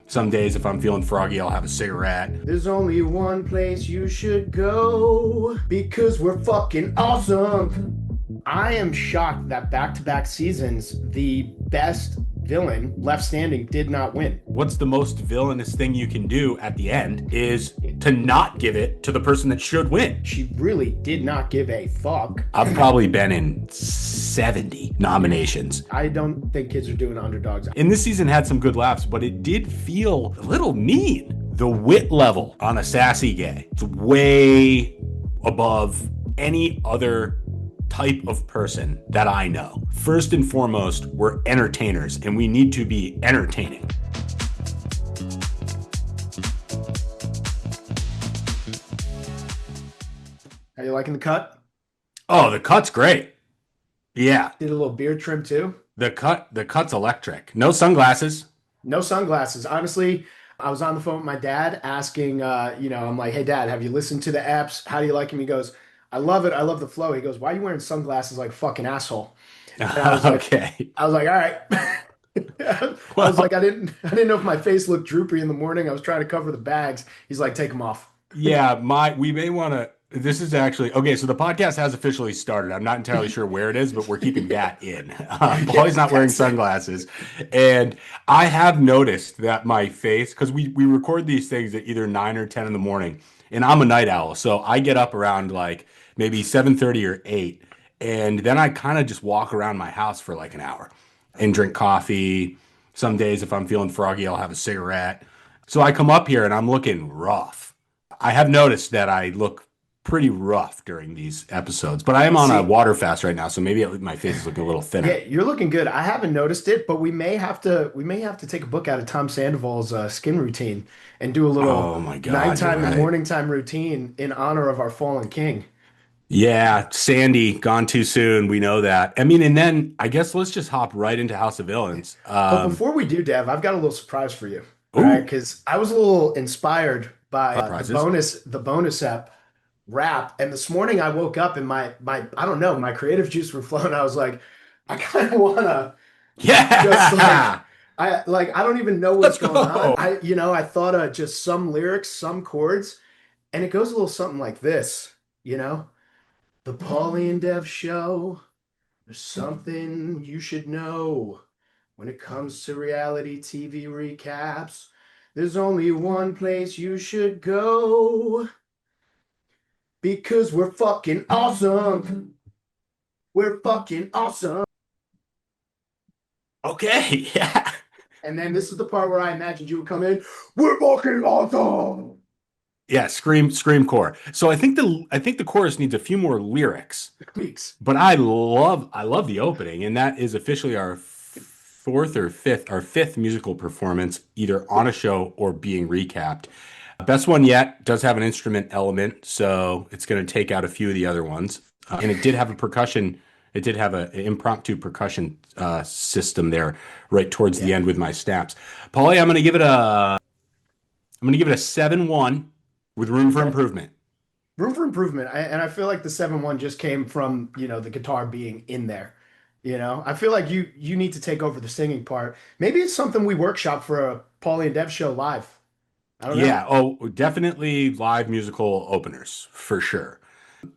Some days, if I'm feeling froggy, I'll have a cigarette. There's only one place you should go because we're fucking awesome. I am shocked that back-to-back seasons, the best villain left standing did not win. What's the most villainous thing you can do at the end is to not give it to the person that should win. She really did not give a fuck. I've probably been in 70 nominations. I don't think kids are doing underdogs. And this season had some good laughs, but it did feel a little mean. The wit level on a sassy gay, it's way above any other type of person that I know. First and foremost, we're entertainers and we need to be entertaining. Are you liking the cut? Oh, the cut's great. Yeah. Did a little beard trim too. The cut's electric. No sunglasses. No sunglasses. Honestly, I was on the phone with my dad asking, I'm like, hey, dad, have you listened to the apps? How do you like him? He goes, I love it. I love the flow. He goes, why are you wearing sunglasses like a fucking asshole? And Okay. I was like, all right. I was Well, like, I didn't know if my face looked droopy in the morning. I was trying to cover the bags. He's like, take them off. yeah, we may want to. This is actually okay. So the podcast has officially started. I'm not entirely sure where it is, but we're keeping that in. Yeah, Paulie's not wearing that's it. sunglasses, and I have noticed that my face, because we record these things at either 9 or 10 in the morning, and I'm a night owl, so I get up around like maybe 7:30 or 8, and then I kind of just walk around my house for like an hour and drink coffee. Some days, if I'm feeling froggy, I'll have a cigarette. So I come up here and I'm looking rough. I have noticed that I look pretty rough during these episodes, but I am on a See, water fast right now, so maybe my face is looking a little yeah, thinner. you're looking good. I haven't noticed it, but we may have to take a book out of Tom Sandoval's skin routine and do a little Oh my God, you're nighttime and right. morning time routine in honor of our fallen king. Yeah, Sandy gone too soon. We know that. I mean, and then I guess let's just hop right into House of Villains. But before we do, Dev, I've got a little surprise for you. All right, Ooh, because I was a little inspired by the surprises. bonus app rap, and this morning I woke up and my I don't know, my creative juice were flowing. I was like, I kind of wanna just Yeah, I don't even know what's let's going on. go. I thought of just some lyrics, some chords, and it goes a little something like this, you know? The Paulie and Dev show. There's something you should know when it comes to reality TV recaps. There's only one place you should go because we're fucking awesome. We're fucking awesome. Okay, yeah. And then this is the part where I imagined you would come in. We're fucking awesome. Yeah, scream core. So I think the chorus needs a few more lyrics. Weeks. But I love the opening, and that is officially our fifth musical performance, either on a show or being recapped. Best one yet does have an instrument element, so it's going to take out a few of the other ones. And it did have a percussion. It did have an impromptu percussion system there, right towards the Yeah. end with my snaps. Paulie, I'm going to give it a 7-1 with room for Okay. improvement. Room for improvement. And I feel like the 7-1 just came from, the guitar being in there. I feel like you need to take over the singing part. Maybe it's something we workshop for a Paulie and Dev show live. I don't know. Yeah, oh, definitely live musical openers for sure.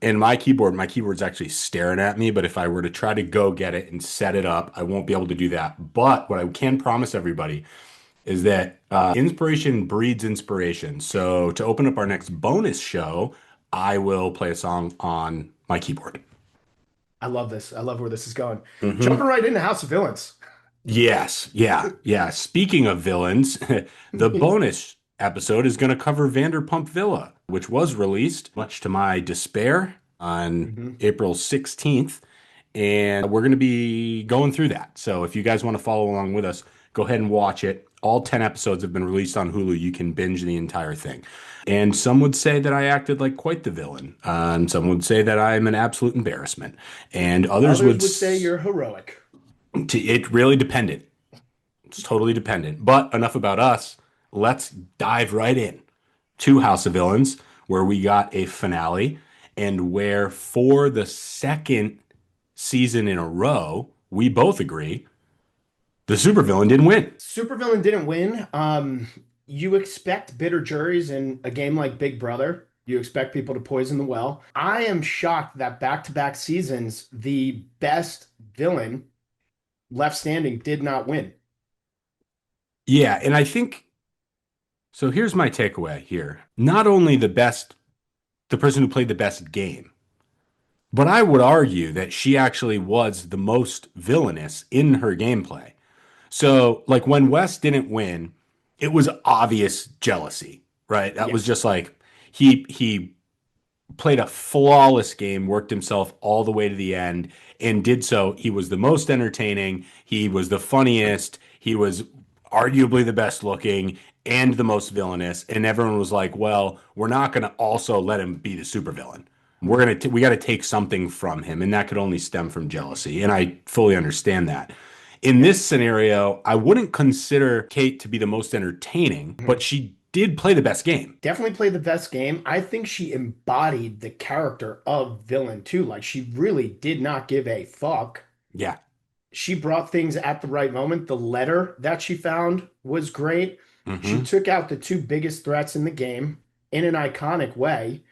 And my keyboard's actually staring at me, but if I were to try to go get it and set it up, I won't be able to do that. But what I can promise everybody is that inspiration breeds inspiration. So to open up our next bonus show, I will play a song on my keyboard. I love this. I love where this is going. Hmm. Jumping right into House of Villains. Yes, yeah, yeah. Speaking of villains, the bonus episode is going to cover Vanderpump Villa, which was released, much to my despair, on Hmm. April 16th. And we're going to be going through that. So if you guys want to follow along with us, go ahead and watch it. All 10 episodes have been released on Hulu. You can binge the entire thing. And some would say that I acted like quite the villain. And some would say that I'm an absolute embarrassment. And others Others would. would say you're heroic. It really depended. It's totally dependent. But enough about us. Let's dive right in to House of Villains, where we got a finale and where for the second season in a row, we both agree The supervillain didn't win. Supervillain didn't win. You expect bitter juries in a game like Big Brother. You expect people to poison the well. I am shocked that back-to-back seasons, the best villain left standing did not win. Yeah, and I think so. Here's my takeaway here. Not only the person who played the best game, but I would argue that she actually was the most villainous in her gameplay. So, like when Wes didn't win, it was obvious jealousy, right? That was Yes. just like he played a flawless game, worked himself all the way to the end, and did so. He was the most entertaining. He was the funniest. He was arguably the best looking and the most villainous. And everyone was like, well, we're not going to also let him be the supervillain. We got to take something from him. And that could only stem from jealousy. And I fully understand that. In Yeah. this scenario, I wouldn't consider Kate to be the most entertaining, but Mhm. she did play the best game. Definitely played the best game. I think she embodied the character of villain too. Like she really did not give a fuck. Yeah. She brought things at the right moment. The letter that she found was great. She Hmm. took out the two biggest threats in the game in an iconic way.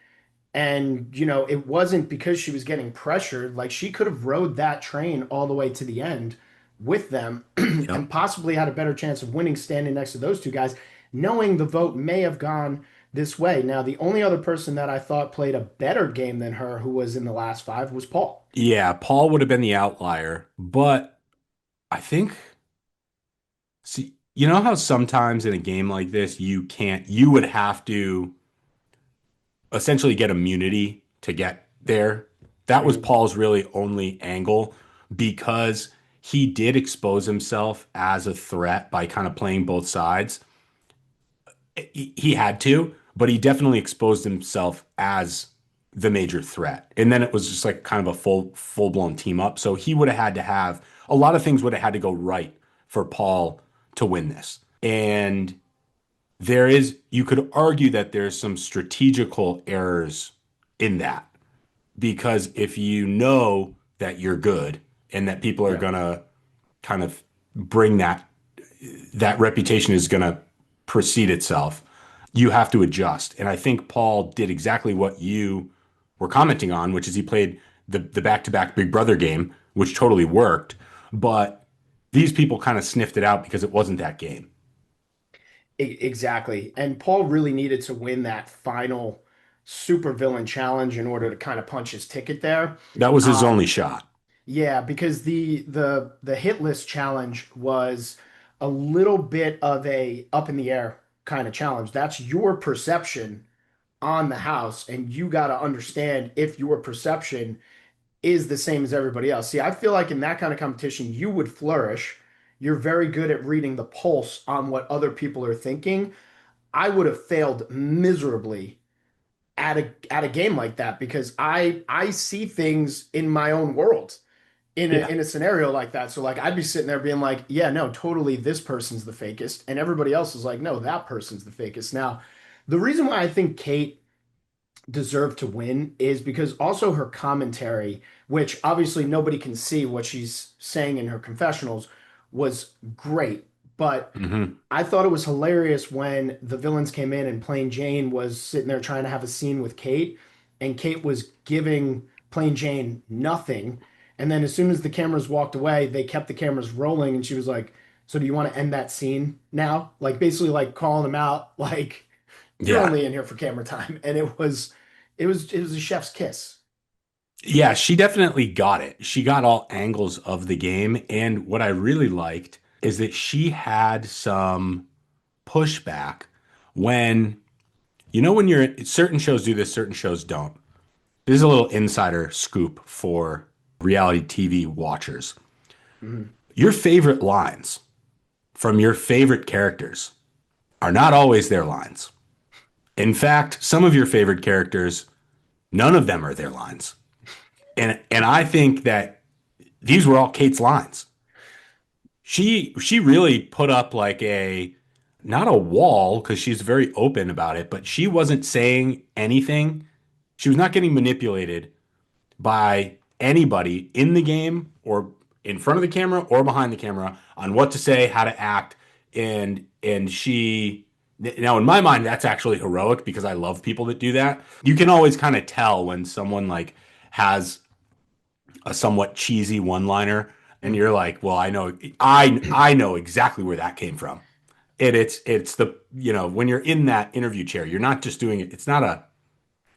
And, it wasn't because she was getting pressured. Like she could have rode that train all the way to the end with them and Yep. possibly had a better chance of winning standing next to those two guys, knowing the vote may have gone this way. Now, the only other person that I thought played a better game than her who was in the last five was Paul. Yeah, Paul would have been the outlier, but I think, see, you know how sometimes in a game like this, you would have to essentially get immunity to get there. That was Mhm. Paul's really only angle because he did expose himself as a threat by kind of playing both sides. He had to, but he definitely exposed himself as the major threat. And then it was just like kind of a full blown team up. So he would have had to have a lot of things would have had to go right for Paul to win this. And you could argue that there's some strategical errors in that because if you know that you're good and that people are Yeah. gonna kind of bring that reputation is gonna precede itself, you have to adjust. And I think Paul did exactly what you were commenting on, which is he played the back-to-back Big Brother game, which totally worked, but these people kind of sniffed it out because it wasn't that game. Exactly. And Paul really needed to win that final supervillain challenge in order to kind of punch his ticket there. That was his only Um, shot. Yeah, because the hit list challenge was a little bit of a up in the air kind of challenge. That's your perception on the house, and you got to understand if your perception is the same as everybody else. See, I feel like in that kind of competition, you would flourish. You're very good at reading the pulse on what other people are thinking. I would have failed miserably at a game like that because I see things in my own world Yeah. in a scenario like that. So like I'd be sitting there being like, yeah, no, totally this person's the fakest. And everybody else is like, no, that person's the fakest. Now, the reason why I think Kate deserved to win is because also her commentary, which obviously nobody can see what she's saying in her confessionals, was great. But Hmm. I thought it was hilarious when the villains came in and Plain Jane was sitting there trying to have a scene with Kate, and Kate was giving Plain Jane nothing. And then as soon as the cameras walked away, they kept the cameras rolling, and she was like, "So do you want to end that scene now?" Like basically like calling him out, like you're Yeah. only in here for camera time. And it was a chef's kiss. Yeah, she definitely got it. She got all angles of the game. And what I really liked is that she had some pushback when, when certain shows do this, certain shows don't. This is a little insider scoop for reality TV watchers. Mhm. Your favorite lines from your favorite characters are not always their lines. In fact, some of your favorite characters, none of them are their lines. And I think that these were all Kate's lines. She really put up like a not a wall because she's very open about it, but she wasn't saying anything. She was not getting manipulated by anybody in the game or in front of the camera or behind the camera on what to say, how to act, and she now in my mind that's actually heroic because I love people that do that. You can always kind of tell when someone like has a somewhat cheesy one-liner and Mm. you're like, well, I know exactly where that came from. It's the when you're in that interview chair, you're not just doing it. It's not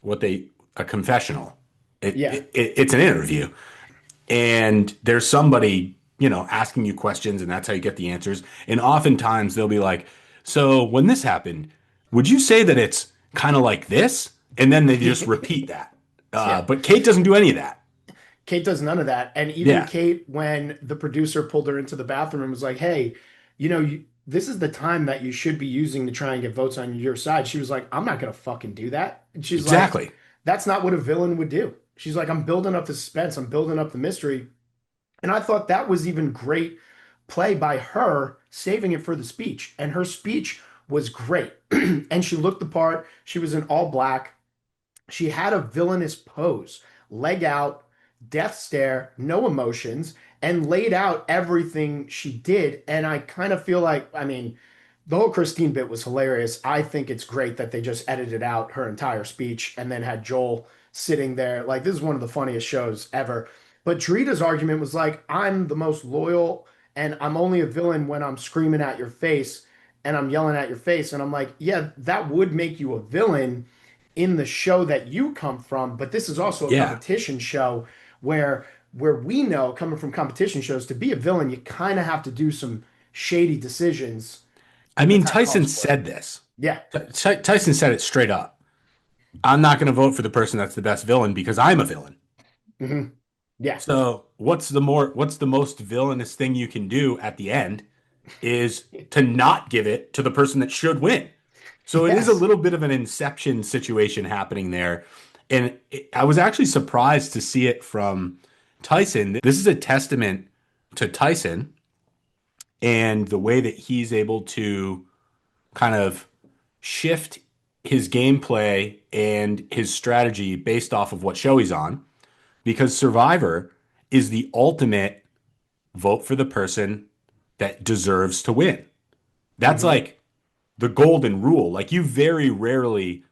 what they a confessional. Yeah. It's an interview, and there's somebody asking you questions, and that's how you get the answers. And oftentimes they'll be like, "So when this happened, would you say that it's kind of like this?" And then they just repeat that. Yeah. But Kate doesn't do any of that. Kate does none of that. And even Yeah, Kate, when the producer pulled her into the bathroom and was like, hey, this is the time that you should be using to try and get votes on your side. She was like, I'm not going to fucking do that. And she's like, exactly. that's not what a villain would do. She's like, I'm building up the suspense, I'm building up the mystery. And I thought that was even great play by her, saving it for the speech. And her speech was great. And she looked the part. She was in all black. She had a villainous pose, leg out, death stare, no emotions, and laid out everything she did. And I kind of feel like, I mean, the whole Christine bit was hilarious. I think it's great that they just edited out her entire speech and then had Joel sitting there. Like, this is one of the funniest shows ever. But Drita's argument was like, I'm the most loyal and I'm only a villain when I'm screaming at your face and I'm yelling at your face. And I'm like, yeah, that would make you a villain in the show that you come from, but this is also a Yeah. competition show where we know coming from competition shows to be a villain, you kind of have to do some shady decisions, I and the mean, time Tyson calls for it. said this. Yeah. Tyson said it straight up. I'm not going to vote for the person that's the best villain because I'm a villain. Hmm. Yeah. So what's the most villainous thing you can do at the end is to not give it to the person that should win. So it is a Yes. little bit of an inception situation happening there. And I was actually surprised to see it from Tyson. This is a testament to Tyson and the way that he's able to kind of shift his gameplay and his strategy based off of what show he's on because Survivor is the ultimate vote for the person that deserves to win. That's Hmm. like the golden rule. Like you very rarely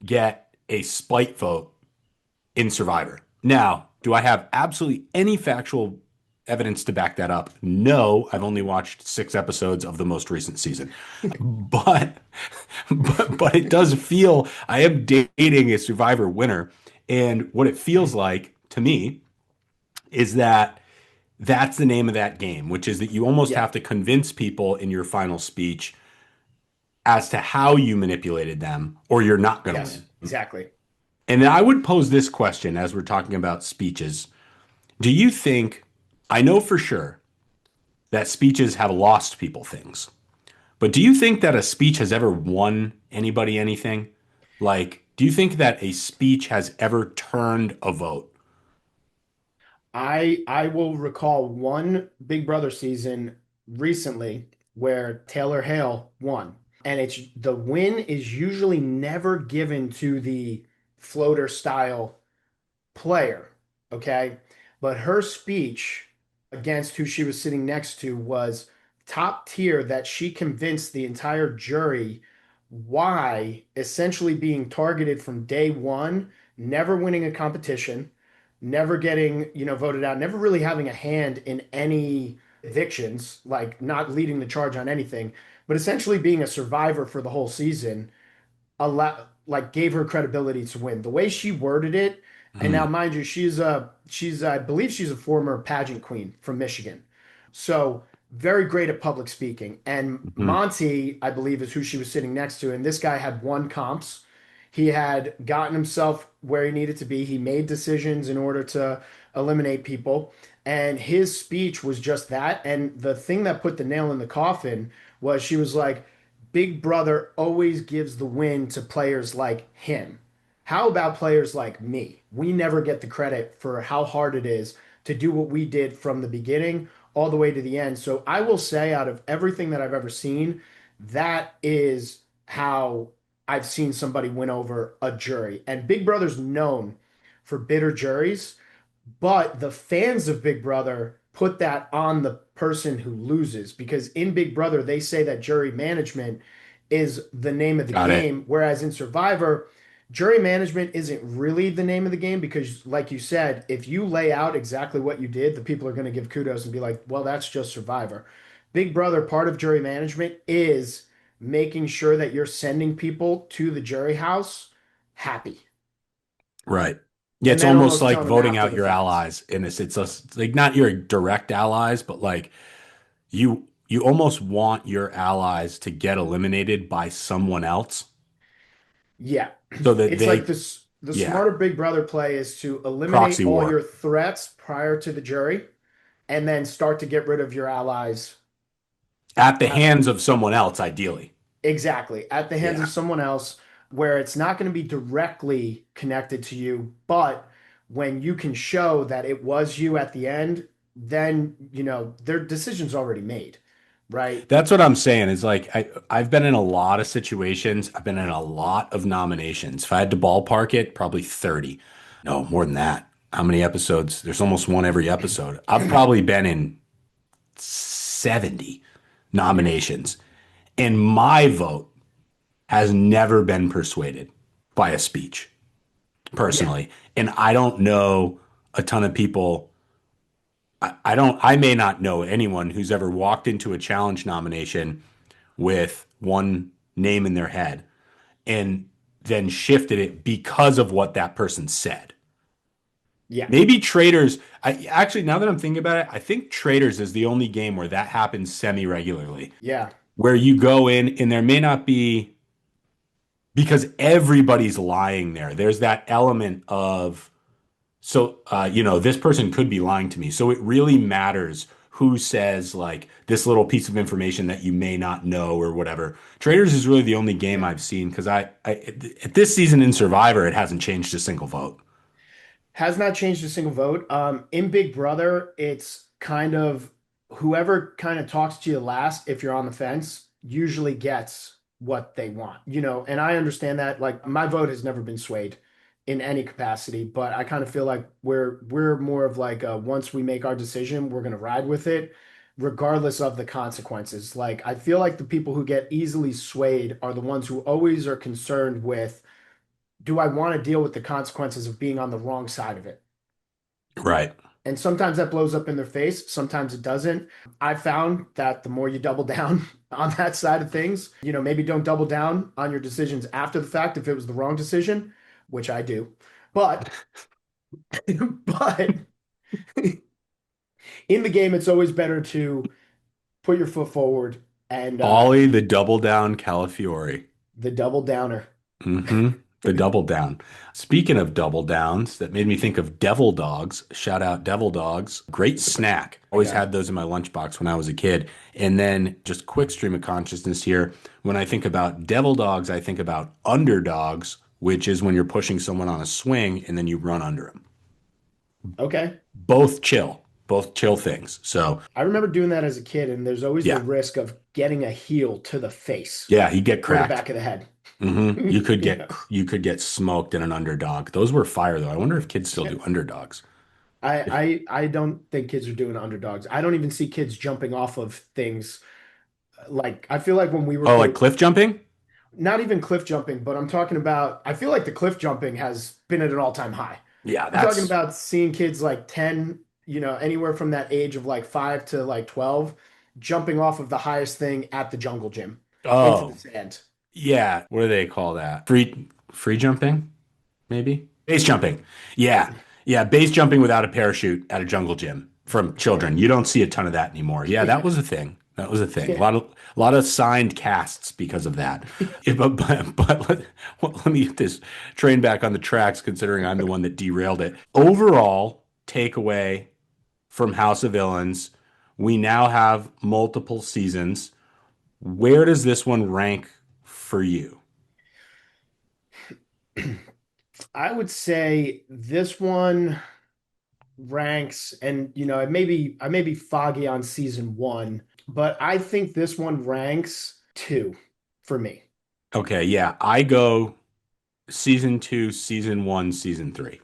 get a spite vote in Survivor. Now, do I have absolutely any factual evidence to back that up? No, I've only watched 6 episodes of the most recent season. But but it does feel I am dating a Survivor winner. And what it feels like to me is that that's the name of that game, which is that you almost Yeah. have to convince people in your final speech as to how you manipulated them, or you're not going to Yes. win. Exactly. And I would pose this question as we're talking about speeches. Do you think, I know for sure that speeches have lost people things, but do you think that a speech has ever won anybody anything? Like, do you think that a speech has ever turned a vote? I will recall one Big Brother season recently where Taylor Hale won. And it's the win is usually never given to the floater style player, okay? But her speech against who she was sitting next to was top tier that she convinced the entire jury why essentially being targeted from day one, never winning a competition, never getting, voted out, never really having a hand in any evictions, like not leading the charge on anything, but essentially being a survivor for the whole season like gave her credibility to win. The way she worded it, and now Mhm. mind you, she's I believe she's a former pageant queen from Michigan. So very great at public speaking. And Mhm. Monty, I believe, is who she was sitting next to. And this guy had won comps. He had gotten himself where he needed to be. He made decisions in order to eliminate people. And his speech was just that. And the thing that put the nail in the coffin was she was like, Big Brother always gives the win to players like him. How about players like me? We never get the credit for how hard it is to do what we did from the beginning all the way to the end. So I will say, out of everything that I've ever seen, that is how I've seen somebody win over a jury. And Big Brother's known for bitter juries, but the fans of Big Brother put that on the person who loses because in Big Brother they say that jury management is the name of the Got it. game, whereas in Survivor, jury management isn't really the name of the game because, like you said, if you lay out exactly what you did, the people are going to give kudos and be like, well, that's just Survivor. Big Brother, part of jury management is making sure that you're sending people to the jury house happy Right. Yeah, and it's then almost almost like telling them voting after out the your fact. allies, and it's like not your direct allies, but like you almost want your allies to get eliminated by someone else Yeah. so that It's like they, this the yeah, smarter Big Brother play is to eliminate proxy all war your threats prior to the jury and then start to get rid of your allies at the after. hands of someone else, ideally. Exactly. At the hands Yeah. of someone else where it's not going to be directly connected to you, but when you can show that it was you at the end, then, their decision's already made, right? That's what I'm saying. Is like I've been in a lot of situations. I've been in a lot of nominations. If I had to ballpark it, probably 30. No, more than that. How many episodes? There's almost one every episode. I've probably been in 70 Yeah. nominations. And my vote has never been persuaded by a speech, Yeah. personally. And I don't know a ton of people. I may not know anyone who's ever walked into a challenge nomination with one name in their head and then shifted it because of what that person said. Yeah. Maybe Traitors, I actually, now that I'm thinking about it, I think Traitors is the only game where that happens semi regularly, Yeah. where you go in and there may not be, because everybody's lying there. There's that element of, this person could be lying to me. So it really matters who says like this little piece of information that you may not know or whatever. Traders is really the only game Yeah. I've seen because at this season in Survivor, it hasn't changed a single vote. Has not changed a single vote. In Big Brother, it's kind of whoever kind of talks to you last, if you're on the fence, usually gets what they want, and I understand that. Like my vote has never been swayed in any capacity, but I kind of feel like we're more of like once we make our decision, we're gonna ride with it, regardless of the consequences. Like I feel like the people who get easily swayed are the ones who always are concerned with, do I want to deal with the consequences of being on the wrong side of it? Right. And sometimes that blows up in their face, sometimes it doesn't. I've found that the more you double down on that side of things, maybe don't double down on your decisions after the fact if it was the wrong decision, which I do. But but in the game, it's always better to put your foot forward and Paulie the double down Calafiore. the double downer. Hmm. The double down. Speaking of double downs, that made me think of devil dogs. Shout out devil dogs. Great snack. My Always God. had those in my lunchbox when I was a kid. And then just quick stream of consciousness here. When I think about devil dogs, I think about underdogs, which is when you're pushing someone on a swing and then you run under them. Okay. Both chill things. So I remember doing that as a kid, and there's always the yeah, risk of getting a heel to the face yeah, you get or the cracked. back of the head. Yeah. You could get smoked in an underdog. Those were fire though. I wonder if kids still do underdogs. I don't think kids are doing underdogs. I don't even see kids jumping off of things. Like I feel like when we were Oh, like kids, cliff jumping? not even cliff jumping, but I'm talking about, I feel like the cliff jumping has been at an all-time high. Yeah, I'm talking that's about seeing kids like 10, anywhere from that age of like 5 to like 12, jumping off of the highest thing at the jungle gym into the oh, sand. yeah. What do they call that? Free jumping, maybe? Base jumping. Yeah. Yeah, base jumping without a parachute at a jungle gym from children. You don't see a ton of that anymore. Yeah, that Yeah. was a thing. That was a thing. Yeah. A lot of signed casts because of that. Yeah, but let me get this train back on the tracks, considering I'm the one that derailed it. Overall takeaway from House of Villains, we now have multiple seasons. Where does this one rank for you? I would say this one ranks, and I may be foggy on season one, but I think this one ranks two for me. Okay, yeah, I go season two, season one, season three.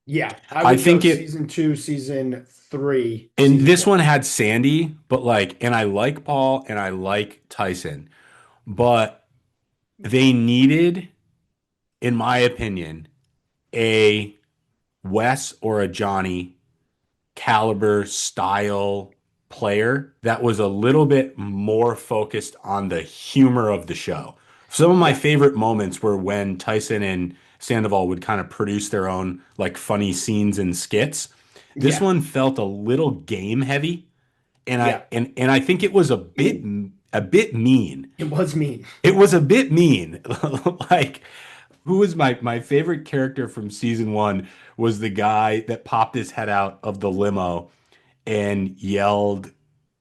Yeah, I I would go think it, season two, season three, and season this one. one had Sandy, but like, and I like Paul and I like Tyson, but they needed, in my opinion, a Wes or a Johnny caliber style player that was a little bit more focused on the humor of the show. Some of my Yeah, favorite moments were when Tyson and Sandoval would kind of produce their own like funny scenes and skits. This yeah, one felt a little game heavy, and I yeah. and I think it was a bit mean. It was mean. It was a bit mean. Like, who was my favorite character from season one was the guy that popped his head out of the limo and yelled.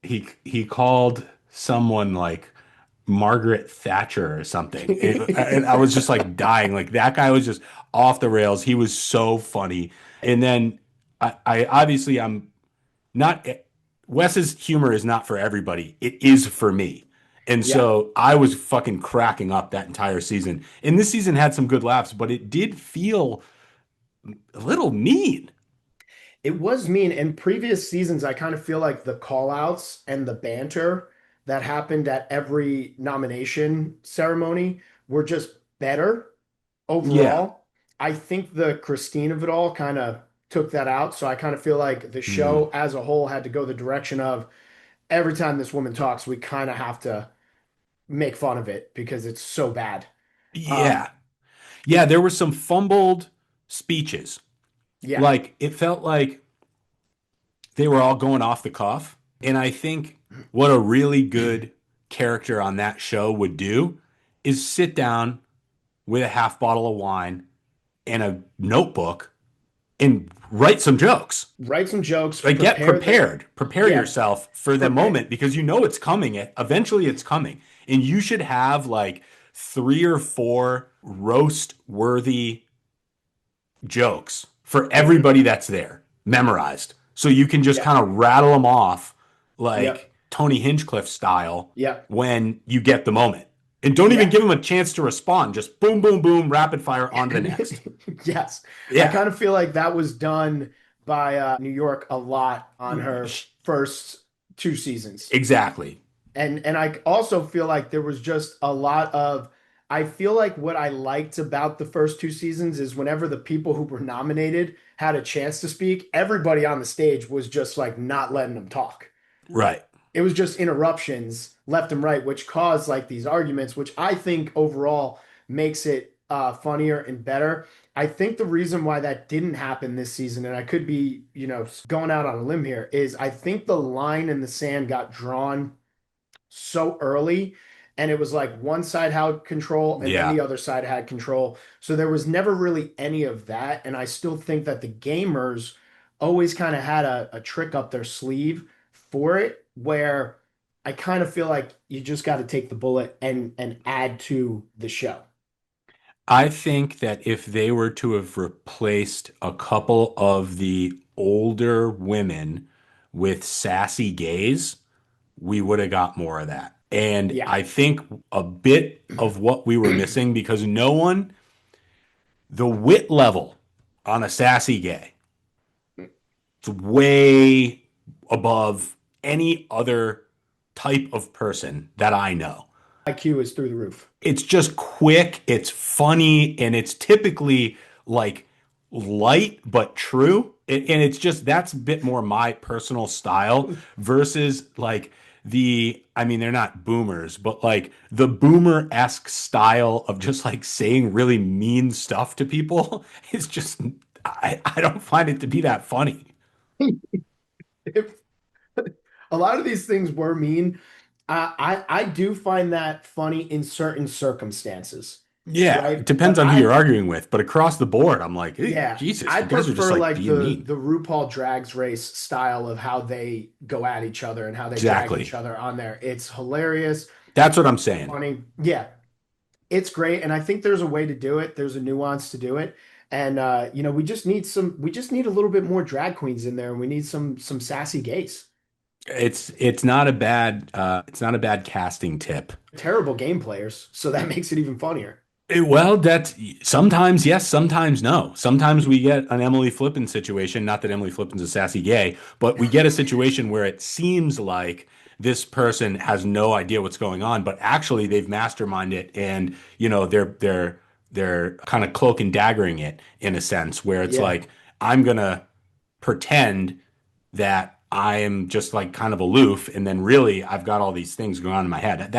He called someone like Margaret Thatcher or something. And I was just like dying. Like that guy was just off the rails. He was so funny. And then I obviously I'm not Wes's humor is not for everybody. It is for me. And Yeah. so I was fucking cracking up that entire season. And this season had some good laughs, but it did feel a little mean. It was mean. In previous seasons, I kind of feel like the call outs and the banter that happened at every nomination ceremony were just better Yeah. overall. I think the Christine of it all kind of took that out. So I kind of feel like the Mm. show as a whole had to go the direction of every time this woman talks, we kind of have to make fun of it because it's so bad. Um, Yeah. Yeah, it, there were some fumbled speeches. yeah, Like it felt like they were all going off the cuff. And I think what a really good character on that show would do is sit down with a half bottle of wine and a notebook and write some jokes. write some jokes, Like get prepare the, prepared, prepare yeah, yourself for the prepare. moment because you know it's coming. Eventually, it's coming, and you should have like three or four roast worthy jokes for Mhm. everybody that's there, memorized. So you can just Yeah, kind of rattle them off yep, like Tony Hinchcliffe style yep, when you get the moment. And don't even yeah. give them a chance to respond. Just boom, boom, boom, rapid fire on to the next. Yes. I Yeah, kind of feel like that was done by New York a lot on her first two seasons. exactly. And I also feel like there was just a lot of I feel like what I liked about the first two seasons is whenever the people who were nominated had a chance to speak, everybody on the stage was just like not letting them talk. Right. It was just interruptions left and right, which caused like these arguments, which I think overall makes it funnier and better. I think the reason why that didn't happen this season, and I could be, going out on a limb here, is I think the line in the sand got drawn so early and it was like one side had control and then Yeah. the other side had control. So there was never really any of that. And I still think that the gamers always kind of had a trick up their sleeve for it where I kind of feel like you just got to take the bullet and add to the show. I think that if they were to have replaced a couple of the older women with sassy gays, we would have got more of that. And Yeah. I think a bit of what we were missing because no one, the wit level on a sassy gay, it's way above any other type of person that I know. IQ is through the roof. It's just quick, it's funny, and it's typically like light but true. And it's just that's a bit more my personal style versus like I mean, they're not boomers, but like the boomer-esque style of just like saying really mean stuff to people is just, I don't find it to be that funny. If a lot of these things were mean, I do find that funny in certain circumstances, Yeah, it right? depends But on who you're arguing with, but across the board, I'm like, hey, yeah, Jesus, I you guys are just prefer like like being the mean. the RuPaul Drags Race style of how they go at each other and how they drag each Exactly. other on there. It's hilarious. That's what I'm It's saying. funny. Yeah, it's great, and I think there's a way to do it. There's a nuance to do it, and we just need a little bit more drag queens in there, and we need some sassy gays. It's not a bad casting tip. Terrible game players, so that makes it even funnier. Well, that's sometimes yes, sometimes no. Sometimes we get an Emily Flippin situation. Not that Emily Flippin's a sassy gay, but we get a situation where it seems like this person has no idea what's going on, but actually they've masterminded it, and they're kind of cloak and daggering it in a sense where it's Yeah, like I'm gonna pretend that I am just like kind of aloof, and then really I've got all these things going on in my head.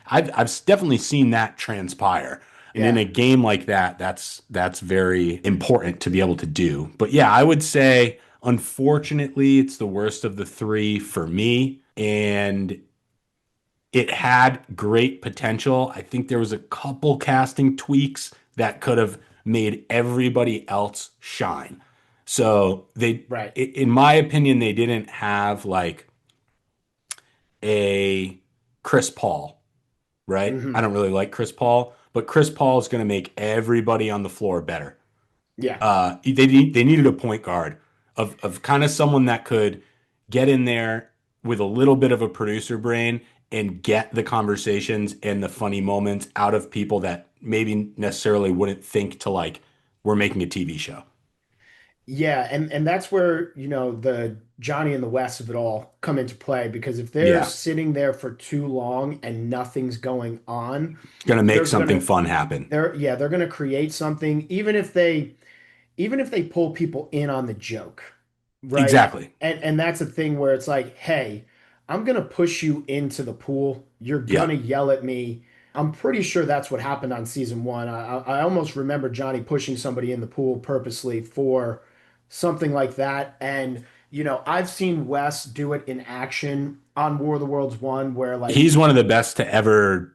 I've definitely seen that transpire. And in yeah, a game like that, that's very important to be able to do. But yeah, I would say unfortunately it's the worst of the three for me. And it had great potential. I think there was a couple casting tweaks that could have made everybody else shine. So right. in my opinion, they didn't have like a Chris Paul, right? I Hmm. don't really like Chris Paul, but Chris Paul is going to make everybody on the floor better. Yeah. They needed a point guard of kind of someone that could get in there with a little bit of a producer brain and get the conversations and the funny moments out of people that maybe necessarily wouldn't think to like we're making a TV show. Yeah, and that's where, the Johnny and the West of it all come into play because if they're Yeah, sitting there for too long and nothing's going on, gonna make they're something gonna fun happen. they're gonna create something even if they pull people in on the joke, right? Exactly. And that's a thing where it's like, hey, I'm gonna push you into the pool. You're Yeah. gonna yell at me. I'm pretty sure that's what happened on season one. I almost remember Johnny pushing somebody in the pool purposely for something like that. And I've seen Wes do it in action on War of the Worlds one, where like, He's one of the best to ever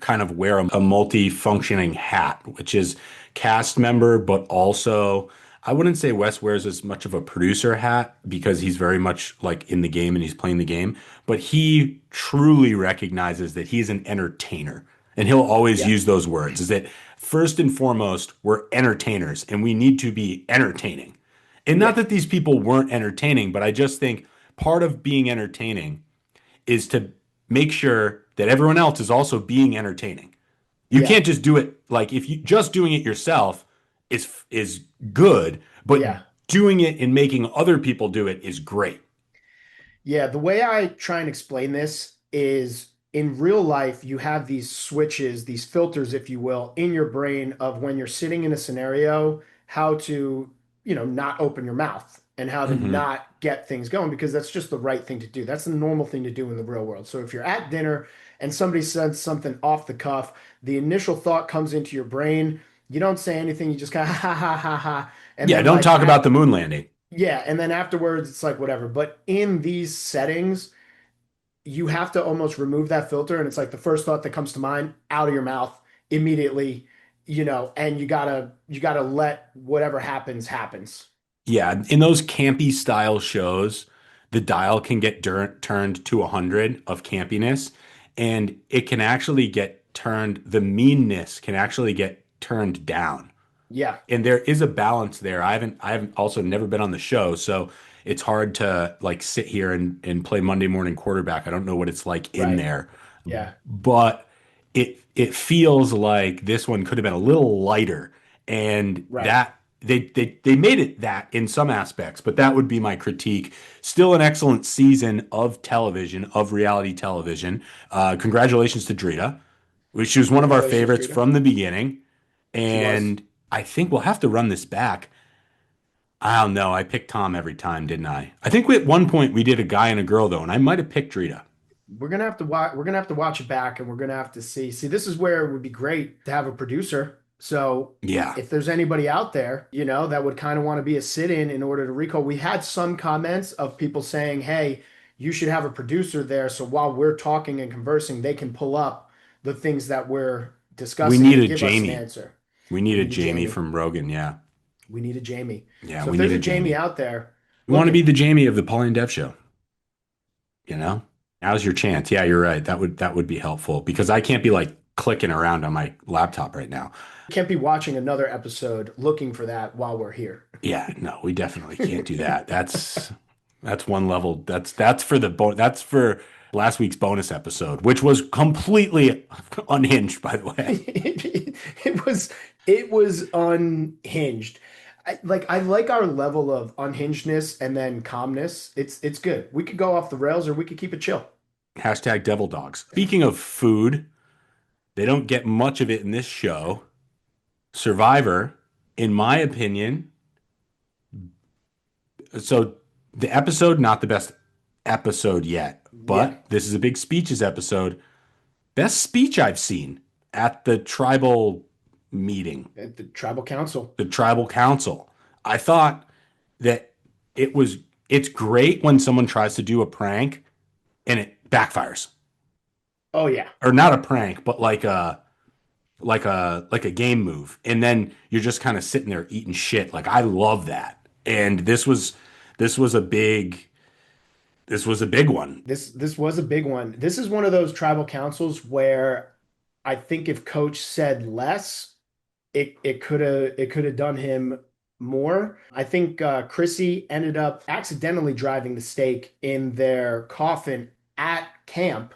kind of wear a multi-functioning hat, which is cast member, but also I wouldn't say Wes wears as much of a producer hat because he's very much like in the game and he's playing the game, but he truly recognizes that he's an entertainer. And he'll always yeah, use those words is that first and foremost, we're entertainers and we need to be entertaining. And not yeah, that these people weren't entertaining, but I just think part of being entertaining is to make sure that everyone else is also being entertaining. You yeah, can't just do it like if you just doing it yourself is good, but yeah. doing it and making other people do it is great. Yeah, the way I try and explain this is in real life, you have these switches, these filters, if you will, in your brain of when you're sitting in a scenario, how to, not open your mouth and how to Hmm. not get things going because that's just the right thing to do. That's the normal thing to do in the real world. So if you're at dinner and somebody says something off the cuff, the initial thought comes into your brain. You don't say anything, you just kind of ha ha ha ha. And Yeah, then don't like talk about the moon landing. yeah, and then afterwards it's like whatever. But in these settings, you have to almost remove that filter, and it's like the first thought that comes to mind out of your mouth immediately, and you gotta let whatever happens happens. Yeah, in those campy style shows, the dial can get turned to 100 of campiness, and it can actually get turned, the meanness can actually get turned down. Yeah, And there is a balance there. I haven't also never been on the show, so it's hard to like sit here and play Monday morning quarterback. I don't know what it's like in right. there, Yeah, but it feels like this one could have been a little lighter, and right. that they made it that in some aspects, but that would be my critique. Still an excellent season of television, of reality television. Congratulations to Drita. She was one of our Congratulations, favorites Drita. from the beginning. She was. And I think we'll have to run this back. I don't know. I picked Tom every time, didn't I? I think at one point we did a guy and a girl though, and I might have picked Drita. We're gonna have to watch it back, and we're gonna have to see. See, this is where it would be great to have a producer. So Yeah. if there's anybody out there, that would kind of want to be a sit-in in order to recall, we had some comments of people saying, "Hey, you should have a producer there, so while we're talking and conversing, they can pull up the things that we're We discussing need and a give us an Jamie. answer." We need We a need a Jamie Jamie. from Rogan. Yeah. We need a Jamie. Yeah, So we if need there's a a Jamie Jamie. out there We want to be looking, the Jamie of the Paulie and Dev show, you know? Now's your chance. Yeah, you're right. That would be helpful because I can't be like clicking around on my laptop right now. can't be watching another episode looking for that while we're here. Yeah, no, we definitely can't do that. That's one level. That's for the that's for last week's bonus episode, which was completely unhinged, by the way. It was it was unhinged. I like our level of unhingedness and then calmness. It's good. We could go off the rails or we could keep it chill. Hashtag devil dogs. Speaking of food, they don't get much of it in this show. Survivor, in my opinion, so the episode, not the best episode yet, Yeah, but this is a big speeches episode. Best speech I've seen at the tribal meeting, at the tribal council. the tribal council. I thought that it's great when someone tries to do a prank and it backfires. Oh yeah. Or not a prank, but like a game move. And then you're just kind of sitting there eating shit. Like I love that. And this was a big this was a big one. This was a big one. This is one of those tribal councils where I think if coach said less, it could have done him more. I think Chrissy ended up accidentally driving the stake in their coffin at camp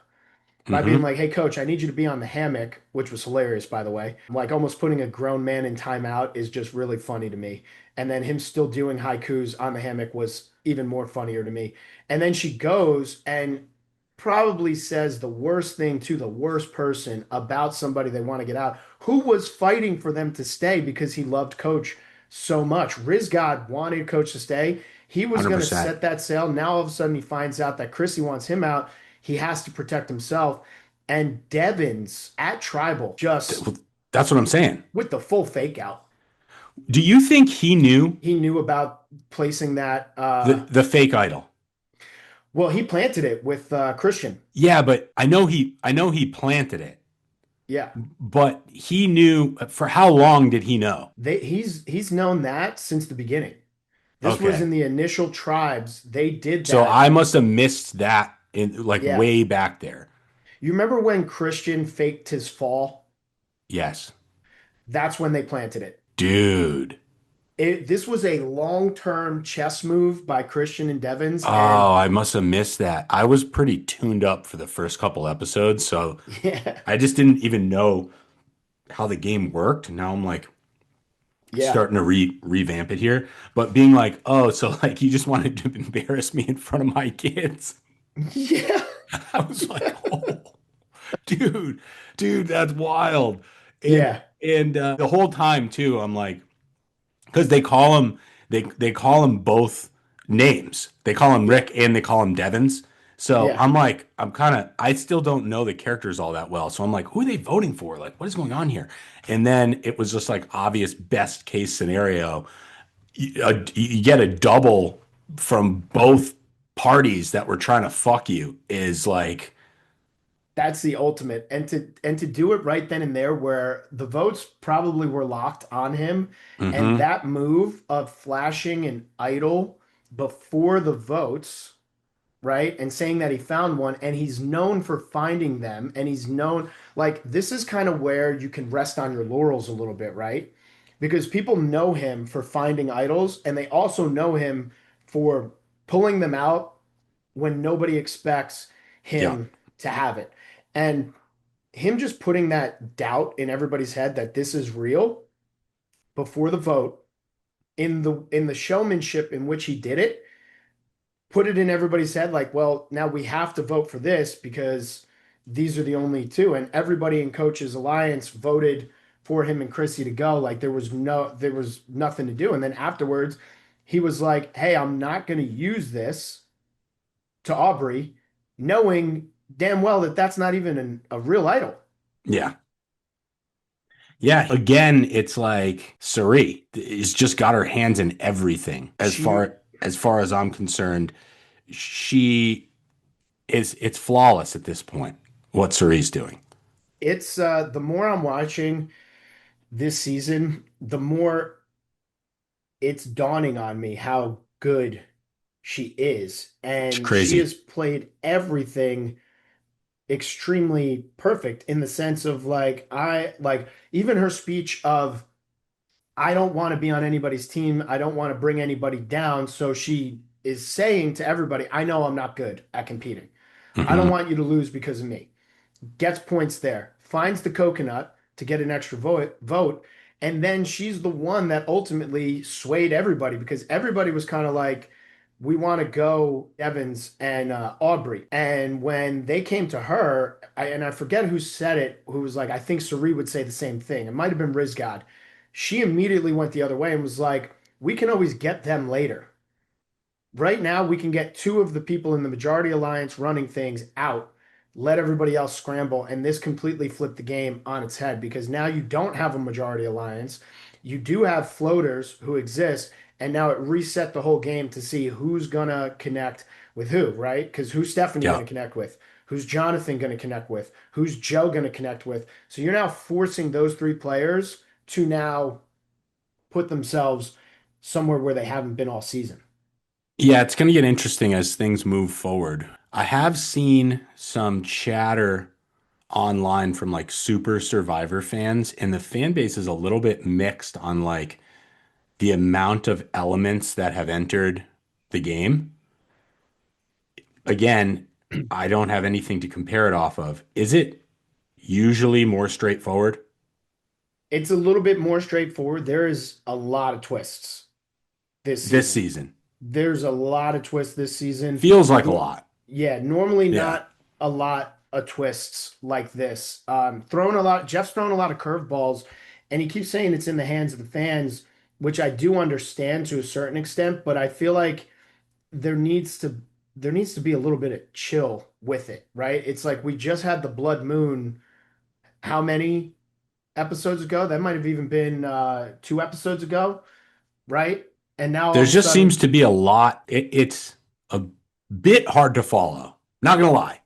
by being Hmm. like, "Hey, coach, I need you to be on the hammock," which was hilarious, by the way. Like almost putting a grown man in timeout is just really funny to me. And then him still doing haikus on the hammock was even more funnier to me. And then she goes and probably says the worst thing to the worst person about somebody they want to get out, who was fighting for them to stay because he loved coach so much. Rizgod wanted coach to stay. He was going to 100%. set that sail. Now all of a sudden he finds out that Chrissy wants him out. He has to protect himself. And Devins at Tribal just That's what I'm saying. with the full fake out. Do you think he knew He knew about placing that. the fake idol? Well, he planted it with Christian. Yeah, but I know he planted it. Yeah, But he knew for how long did he know? he's known that since the beginning. This was Okay. in the initial tribes. They did So that. I must have missed that in like Yeah, way back there. you remember when Christian faked his fall? Yes. That's when they planted it. Dude. This was a long-term chess move by Christian and Devins, and Oh, I must have missed that. I was pretty tuned up for the first couple episodes, so yeah, I just didn't even know how the game worked. Now I'm like yeah, starting to revamp it here, but being like, oh, so like you just wanted to embarrass me in front of my kids. yeah, I was like, oh, dude, that's wild. And yeah, the whole time too, I'm like, because they call him they call him both names. They call him yeah, Rick and they call him Devins. So yeah. I'm like, I still don't know the characters all that well. So I'm like, who are they voting for? Like, what is going on here? And then it was just like obvious best case scenario. You get a double from both parties that were trying to fuck you is like, That's the ultimate. And to do it right then and there where the votes probably were locked on him and mm-hmm, that move of flashing an idol before the votes, right? And saying that he found one and he's known for finding them and he's known like this is kind of where you can rest on your laurels a little bit, right? Because people know him for finding idols and they also know him for pulling them out when nobody expects yeah, him to have it. And him just putting that doubt in everybody's head that this is real before the vote in the showmanship in which he did it, put it in everybody's head like, well, now we have to vote for this because these are the only two. And everybody in Coach's Alliance voted for him and Chrissy to go. Like there was nothing to do. And then afterwards, he was like, hey, I'm not going to use this to Aubrey, knowing damn well that that's not even a real idol. yeah. Yeah, again, it's like Suri has just got her hands in everything. She, As far as I'm concerned, she it's flawless at this point. What Suri's doing. it's the more I'm watching this season, the more it's dawning on me how good she is. It's And she crazy. has played everything extremely perfect in the sense of like even her speech of I don't want to be on anybody's team. I don't want to bring anybody down. So she is saying to everybody, I know I'm not good at competing. I don't Hmm. want you to lose because of me. Gets points there, finds the coconut to get an extra vote, and then she's the one that ultimately swayed everybody because everybody was kind of like, we want to go Evans and Aubrey. And when they came to her, and I forget who said it, who was like, I think Sari would say the same thing. It might have been Rizgad. She immediately went the other way and was like, we can always get them later. Right now, we can get two of the people in the majority alliance running things out, let everybody else scramble, and this completely flipped the game on its head because now you don't have a majority alliance. You do have floaters who exist, and now it reset the whole game to see who's gonna connect with who, right? Because who's Stephanie Yeah. gonna connect with? Who's Jonathan gonna connect with? Who's Joe gonna connect with? So you're now forcing those three players to now put themselves somewhere where they haven't been all season. Yeah, it's going to get interesting as things move forward. I have seen some chatter online from like super Survivor fans, and the fan base is a little bit mixed on like the amount of elements that have entered the game. Again, I don't have anything to compare it off of. Is it usually more straightforward It's a little bit more straightforward. There is a lot of twists this this season. season? There's a lot of twists this season. Feels like a No, lot. yeah, normally Yeah. not a lot of twists like this. Jeff's thrown a lot of curveballs, and he keeps saying it's in the hands of the fans, which I do understand to a certain extent, but I feel like there needs to there needs to be a little bit of chill with it, right? It's like we just had the blood moon how many episodes ago? That might have even been 2 episodes ago, right? And now all There of a just seems sudden, to be a lot. It's a bit hard to follow. Not gonna lie.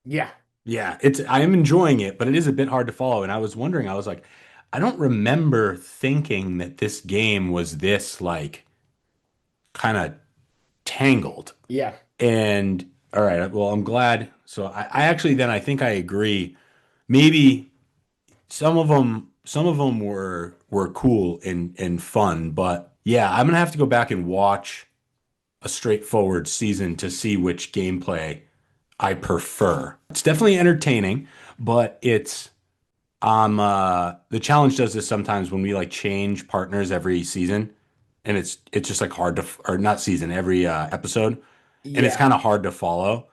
yeah, Yeah, I am enjoying it, but it is a bit hard to follow. And I was wondering, I was like, I don't remember thinking that this game was this like kind of tangled. yeah, And all right, well, I'm glad. So I actually then I think I agree. Maybe some of them were cool and fun, but yeah, I'm gonna have to go back and watch a straightforward season to see which gameplay I prefer. It's definitely entertaining, but it's the challenge does this sometimes when we like change partners every season, and it's just like hard to or not season every episode, and it's yeah, kind of hard to follow.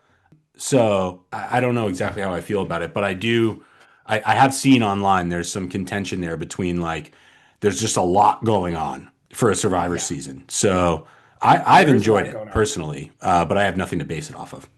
So I don't know exactly how I feel about it, but I do. I have seen online there's some contention there between like there's just a lot going on for a Survivor yeah. season. So I've There is a enjoyed lot it going on. personally, but I have nothing to base it off of.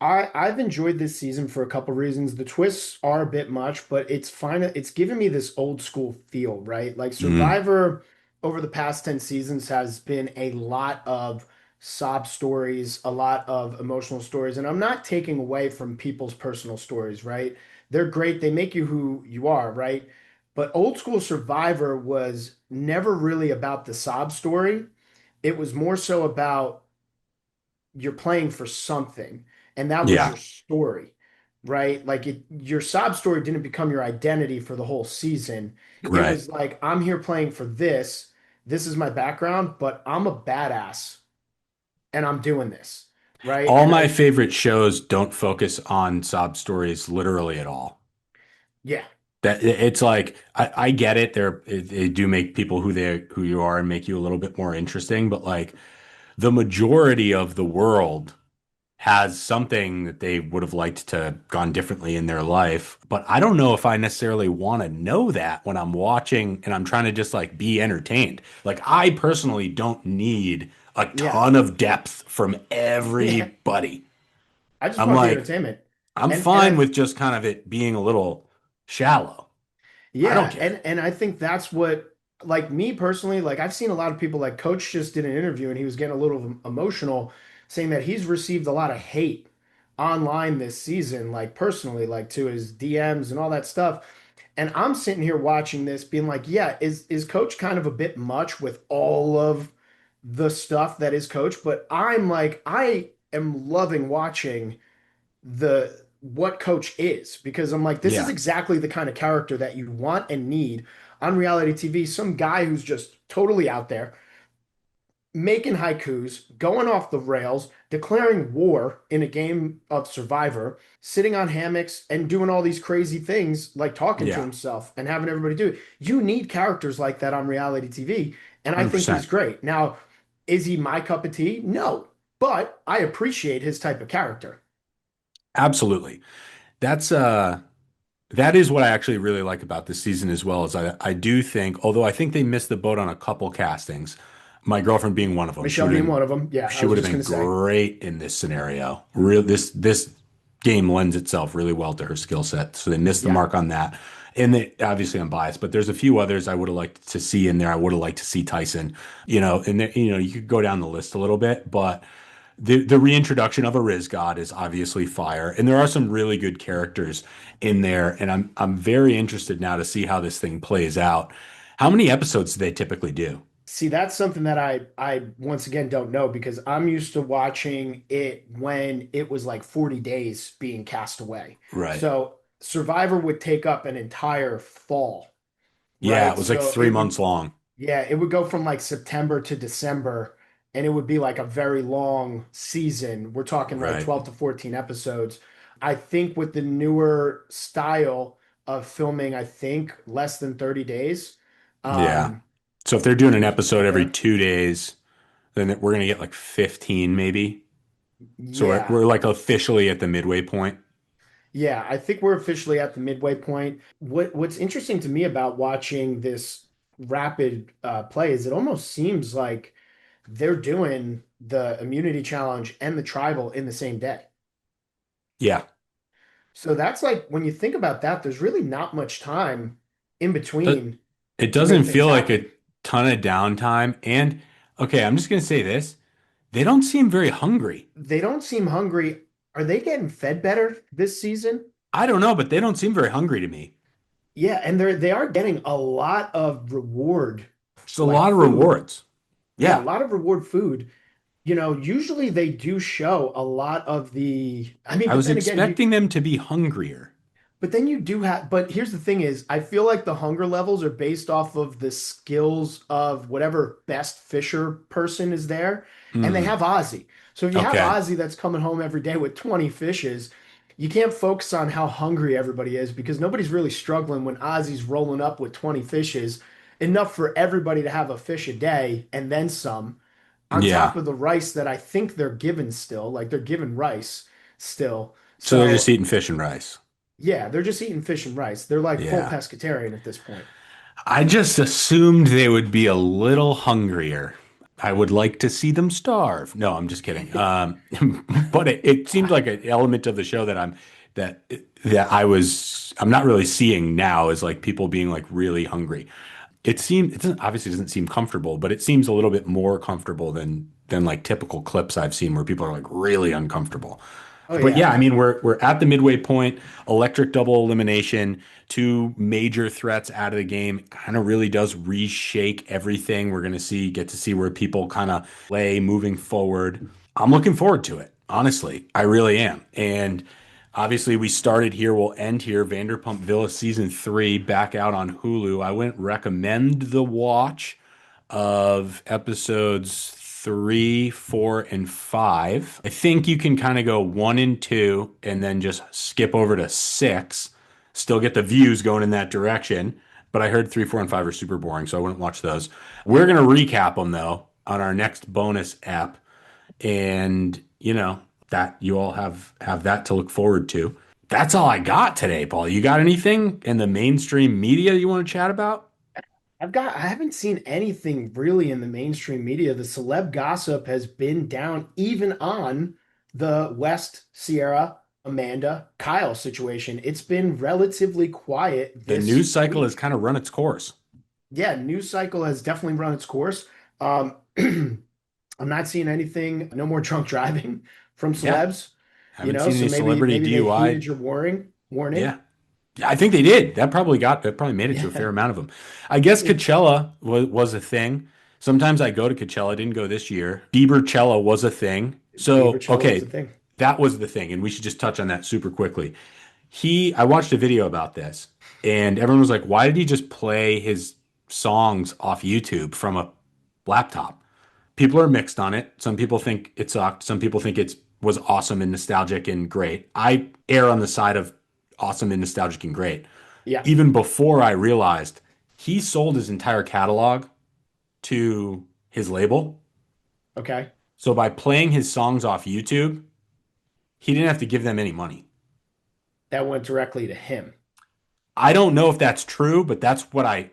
I've enjoyed this season for a couple reasons. The twists are a bit much, but it's fine. It's given me this old school feel, right? Like Mm, Survivor over the past 10 seasons has been a lot of sob stories, a lot of emotional stories, and I'm not taking away from people's personal stories, right? They're great. They make you who you are, right? But old school Survivor was never really about the sob story. It was more so about you're playing for something, and that was yeah, your story, right? Like your sob story didn't become your identity for the whole season. It right. was like, I'm here playing for this. This is my background, but I'm a badass and I'm doing this, right? All And my I, favorite shows don't focus on sob stories literally at all. yeah, That it's like I get it. They do make people who you are and make you a little bit more interesting, but like the majority of the world has something that they would have liked to gone differently in their life. But I don't know if I necessarily want to know that when I'm watching and I'm trying to just like be entertained. Like I personally don't need a yeah, ton of depth from yeah. everybody. I just I'm want the like, entertainment. I'm And fine I with just kind of it being a little shallow. I don't Yeah, care. and I think that's what like me personally, like I've seen a lot of people like Coach just did an interview and he was getting a little emotional saying that he's received a lot of hate online this season, like personally, like to his DMs and all that stuff. And I'm sitting here watching this being like, yeah, is Coach kind of a bit much with all of the stuff that is Coach, but I'm like I am loving watching the what Coach is because I'm like, this is Yeah. exactly the kind of character that you want and need on reality TV. Some guy who's just totally out there, making haikus, going off the rails, declaring war in a game of Survivor, sitting on hammocks and doing all these crazy things like talking to Yeah, himself and having everybody do it. You need characters like that on reality TV, and I think he's 100%. great. Now, is he my cup of tea? No, but I appreciate his type of character. Absolutely. That's that is what I actually really like about this season as well, is I do think, although I think they missed the boat on a couple castings, my girlfriend being one of them, Michelle being one of them. Yeah, I she was would have just been gonna say. great in this scenario. Real this game lends itself really well to her skill set, so they missed the Yeah. mark on that. And obviously I'm biased, but there's a few others I would have liked to see in there. I would have liked to see Tyson, and you could go down the list a little bit, but the reintroduction of a Riz God is obviously fire, and there are some really good characters in there, and I'm very interested now to see how this thing plays out. How many episodes do they typically do? See, that's something that I once again don't know because I'm used to watching it when it was like 40 days being cast away. Right. So Survivor would take up an entire fall, Yeah, it right? was like So three months long. yeah, it would go from like September to December, and it would be like a very long season. We're talking like Right. 12 to 14 episodes. I think with the newer style of filming, I think less than 30 days. Yeah. Um, So if they're doing we an can keep episode that every there. 2 days, then we're gonna get like 15 maybe. So we're, Yeah. we're like officially at the midway point. Yeah, I think we're officially at the midway point. What's interesting to me about watching this rapid play is it almost seems like they're doing the immunity challenge and the tribal in the same day. Yeah. So that's like when you think about that, there's really not much time in But between it to make doesn't things feel like happen. a ton of downtime. And okay, I'm just gonna say this. They don't seem very hungry. They don't seem hungry. Are they getting fed better this season? I don't know, but they don't seem very hungry to me. Yeah, and they are getting a lot of reward, Just a like lot of food. rewards. Yeah, a Yeah. lot of reward food. Usually they do show a lot of I mean, I but was then again, expecting them to be hungrier. but then you do have, but here's the thing is, I feel like the hunger levels are based off of the skills of whatever best fisher person is there, and they Hmm. have Ozzy. So if you have Okay. Ozzy that's coming home every day with 20 fishes, you can't focus on how hungry everybody is because nobody's really struggling when Ozzy's rolling up with 20 fishes, enough for everybody to have a fish a day and then some on top Yeah. of the rice that I think they're given still, like they're given rice still. So they're just So eating fish and rice. yeah, they're just eating fish and rice. They're like full Yeah. pescatarian at this point. I just assumed they would be a little hungrier. I would like to see them starve. No, I'm just kidding. But it seemed like an element of the show that that I'm not really seeing now is like people being like really hungry. It doesn't, obviously doesn't seem comfortable, but it seems a little bit more comfortable than like typical clips I've seen where people are like really uncomfortable. Oh But yeah, yeah. I mean we're at the midway point. Electric double elimination, two major threats out of the game. It kind of really does reshake everything. We're gonna get to see where people kind of play moving forward. I'm looking forward to it. Honestly, I really am. And obviously, we started here, we'll end here. Vanderpump Villa season 3 back out on Hulu. I wouldn't recommend the watch of episodes 3, 4, and 5. I think you can kind of go 1 and 2 and then just skip over to 6. Still get the views going in that direction. But I heard 3, 4, and 5 are super boring, so I wouldn't watch those. We're going to recap them though on our next bonus app. And, that you all have that to look forward to. That's all I got today, Paul. You got anything in the mainstream media you want to chat about? I haven't seen anything really in the mainstream media. The celeb gossip has been down even on the West Sierra, Amanda, Kyle situation. It's been relatively quiet The news this cycle has week. kind of run its course. Yeah, news cycle has definitely run its course. I'm not seeing anything, no more drunk driving from Yeah. celebs, Haven't so seen any celebrity maybe they DUI. heeded your warning. Yeah. I think they did. That probably made it to a fair Yeah. amount of them. I guess Coachella was a thing. Sometimes I go to Coachella. Didn't go this year. Biebercella was a thing. So, Bieber was a okay, thing. that was the thing. And we should just touch on that super quickly. I watched a video about this, and everyone was like, why did he just play his songs off YouTube from a laptop? People are mixed on it. Some people think it sucked. Some people think it was awesome and nostalgic and great. I err on the side of awesome and nostalgic and great. Yeah. Even before I realized he sold his entire catalog to his label. Okay. So by playing his songs off YouTube, he didn't have to give them any money. That went directly to him. I don't know if that's true, but that's what I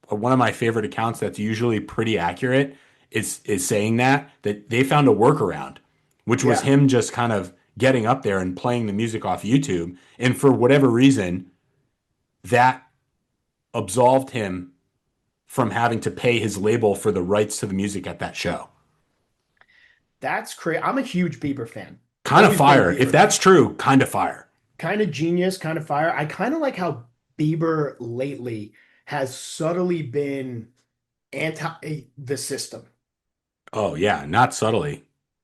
one of my favorite accounts that's usually pretty accurate is saying that they found a workaround, which was Yeah. him just kind of getting up there and playing the music off YouTube. And for whatever reason, that absolved him from having to pay his label for the rights to the music at that show. That's crazy. I'm a huge Bieber fan. Kind of Always been a fire. If Bieber fan. that's true, kind of fire. Kind of genius, kind of fire. I kind of like how Bieber lately has subtly been anti the system. Oh yeah, not subtly.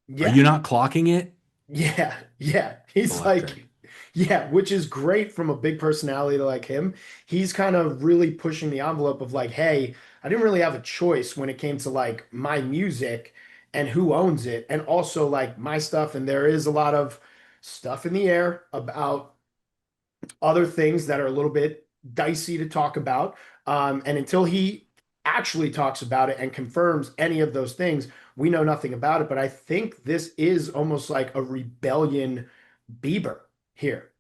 Are Yeah. you not clocking it? Yeah. Yeah. He's Electric. like, yeah, which is great from a big personality like him. He's kind of really pushing the envelope of like, hey, I didn't really have a choice when it came to like my music and who owns it, and also like my stuff. And there is a lot of stuff in the air about other things that are a little bit dicey to talk about. And until he actually talks about it and confirms any of those things, we know nothing about it. But I think this is almost like a rebellion Bieber here.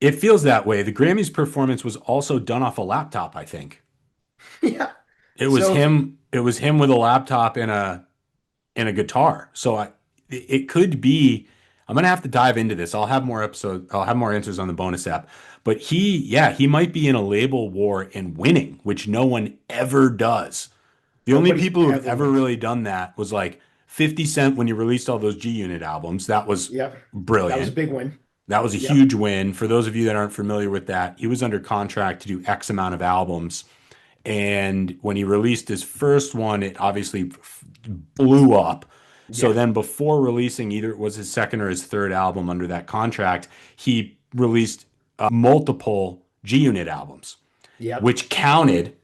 It feels that way. The Grammys performance was also done off a laptop, I think. Yeah. It was So, him, it was him with a laptop and a guitar. So it could be I'm gonna have to dive into this. I'll have more answers on the bonus app. But he might be in a label war and winning, which no one ever does. The only nobody people who've ever ever wins. really done that was like 50 Cent when he released all those G Unit albums. That was Yep. That was a brilliant. big win. That was a Yep. huge win. For those of you that aren't familiar with that, he was under contract to do X amount of albums. And when he released his first one, it obviously blew up. So Yeah. then, before releasing either it was his second or his third album under that contract, he released multiple G Unit albums, Yep. which counted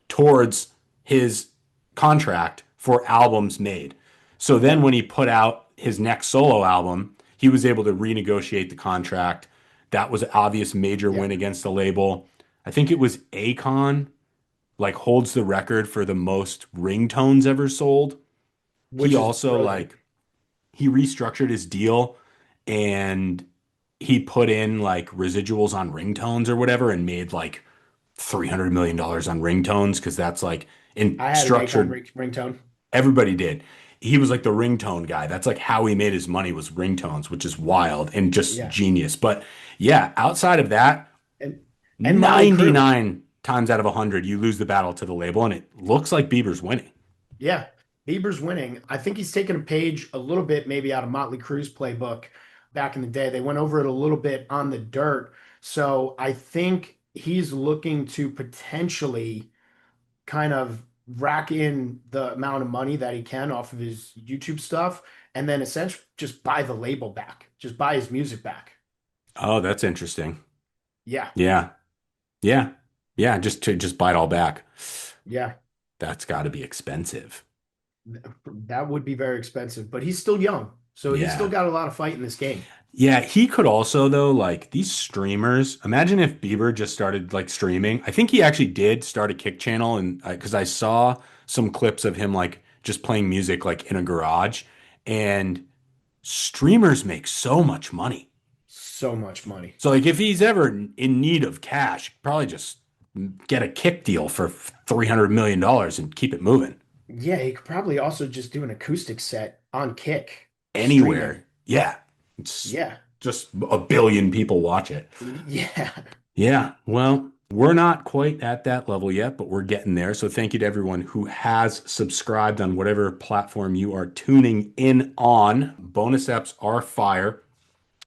towards his contract for albums made. So then Yep. when he put out his next solo album, he was able to renegotiate the contract. That was an obvious major win Yep. against the label. I think it was Akon like holds the record for the most ringtones ever sold. He Which is also brilliant. like he restructured his deal and he put in like residuals on ringtones or whatever and made like $300 million dollars on ringtones because that's like in I had an Akon structured. ringtone. Everybody did. He was like the ringtone guy. That's like how he made his money was ringtones, which is wild and just Yeah. genius. But yeah, outside of that, And Motley Crue. 99 times out of 100, you lose the battle to the label, and it looks like Bieber's winning. Yeah, Bieber's winning. I think he's taken a page a little bit maybe out of Motley Crue's playbook back in the day. They went over it a little bit on the dirt. So I think he's looking to potentially kind of rack in the amount of money that he can off of his YouTube stuff and then essentially just buy the label back, just buy his music back. Oh, that's interesting. Yeah, Yeah. Yeah. Yeah. Just to just buy it all back. yeah. That's got to be expensive. That would be very expensive, but he's still young. So he's still Yeah. got a lot of fight in this game. Yeah. He could also, though, like these streamers, imagine if Bieber just started like streaming. I think he actually did start a Kick channel. And because I saw some clips of him like just playing music like in a garage. And streamers make so much money. So much money. So like if he's ever in need of cash, probably just get a Kick deal for $300 million dollars and keep it moving Yeah, he could probably also just do an acoustic set on Kick, streaming. anywhere. Yeah. It's Yeah. just a billion people watch it. Yeah. Yeah. Well, we're not quite at that level yet, but we're getting there. So thank you to everyone who has subscribed on whatever platform you are tuning in on. Bonus apps are fire.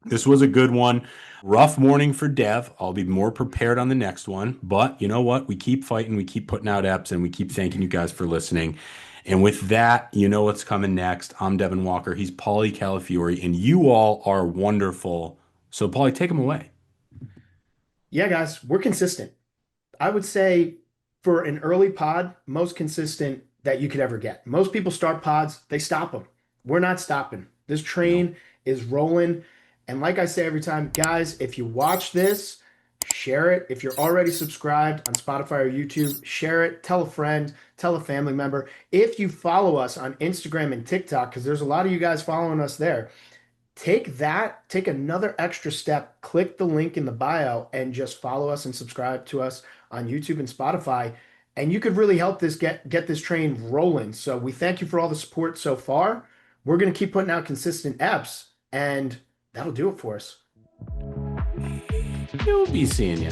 This was a good one. Rough morning for Dev. I'll be more prepared on the next one. But you know what? We keep fighting, we keep putting out apps, and we keep thanking you guys for listening. And with that, you know what's coming next. I'm Devin Walker. He's Paulie Calafiore, and you all are wonderful. So, Paulie, take him away. Yeah, guys, we're consistent. I would say for an early pod, most consistent that you could ever get. Most people start pods, they stop them. We're not stopping. This No. train is rolling. And like I say every time, guys, if you watch this, share it. If you're already subscribed on Spotify or YouTube, share it. Tell a friend, tell a family member. If you follow us on Instagram and TikTok, because there's a lot of you guys following us there, take another extra step, click the link in the bio and just follow us and subscribe to us on YouTube and Spotify. And you could really help this get this train rolling. So we thank you for all the support so far. We're going to keep putting out consistent eps, and that'll do it for us. We'll be seeing you.